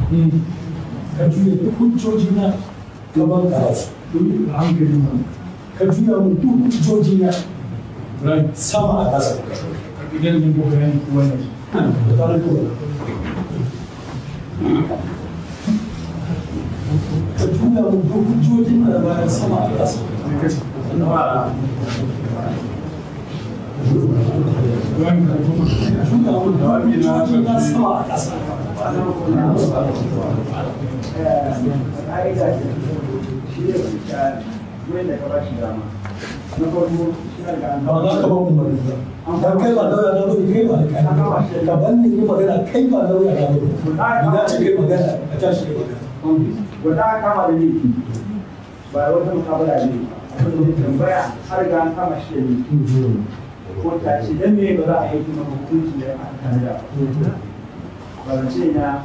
ka juya duk hujjoji na gaban karatu hankali ma ka juya mun duk hujjoji na sama a ƙasa idan yin gobe wannan da tare da ka juya mun duk hujjoji na bayan sama a ƙasa ko ta ce dan me ba za a yi kuma hukunci ne a Canada ba ce na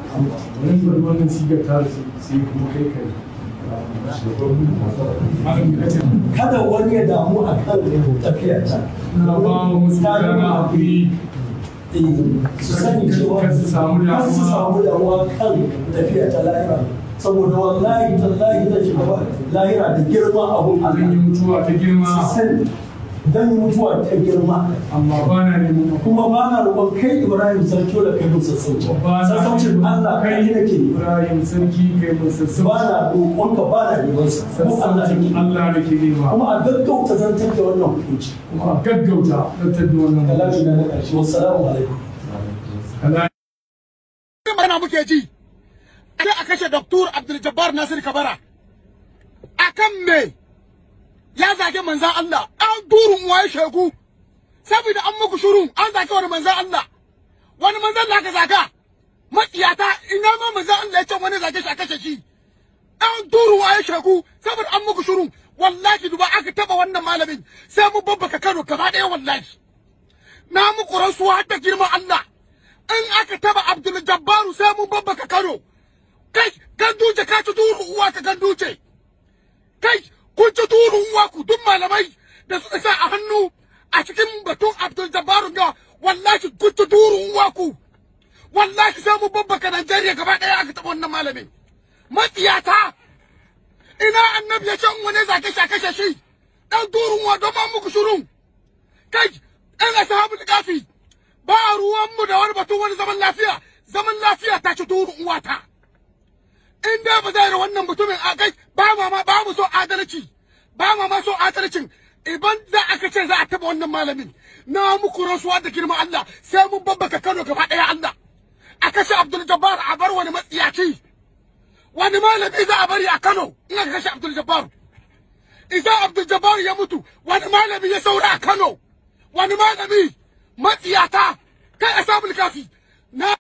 wannan sigar ta sai kuma kai kada wani ya damu a kan tafiyar ta na ba musu dama kuri su sani cewa su samu damuwa kan tafiyar ta lahira saboda wallahi tallahi zai shiga lahira da girma abun zan yi mutuwa ta girma dan mutuwa ta girma amma ba na neman kuma ba na roƙon kai Ibrahim sarki da kai musu sassaucin Allah kai nake Ibrahim sarki kai musu ba na roƙon ka ba na neman sa Allah nake nema kuma a gaggauta zantar da wannan hukunci kuma a gaggauta zantar da wannan kalamin na ƙarshe wassalamu alaikum magana muke ji sai a kashe Dr. Abdul Jabbar Nasir Kabara akan me ya zage manzan Allah an durun waye shegu saboda an muku shurun an zage wani manzan Allah wani manzan da aka zaga matsiyata ina ma manzan Allah ya ce wani zage shi a kashe shi an durun waye shegu saboda an muku shurun wallahi duba aka taba wannan malamin sai mu babbaka Kano gaba daya wallahi na muku rasuwa da girman Allah in aka taba Abdul Jabbar sai mu babbaka Kano kai ganduje ka ci durun uwa ka ganduje kai kun ci turun waku duk malamai da suka sa a hannu a cikin batun Abdul Jabbar ga wallahi kun ci turun waku wallahi sai mu babbaka Najeriya gaba daya aka taɓa wannan malamin matsiyata ina annabi ya ce wani zake kashe shi dan turun wa don ma muku shurun kai ɗan ashabul kafi ba ruwan mu da wani batun wani zaman lafiya ta ci turun wata in da ba zai da wannan mutumin a kai ba mu so adalci ba ma so adalcin idan za aka ce za a taba wannan malamin na muku rasuwa da girman Allah sai mun babbaka Kano gaba daya Allah a kashe Abdul Jabbar a bar wani matsiyaci wani malami za a bari a Kano in aka kashe Abdul Jabbar idan Abdul Jabbar ya mutu wani malami ya saura a Kano wani malami matsiyata kai ashabul kafi na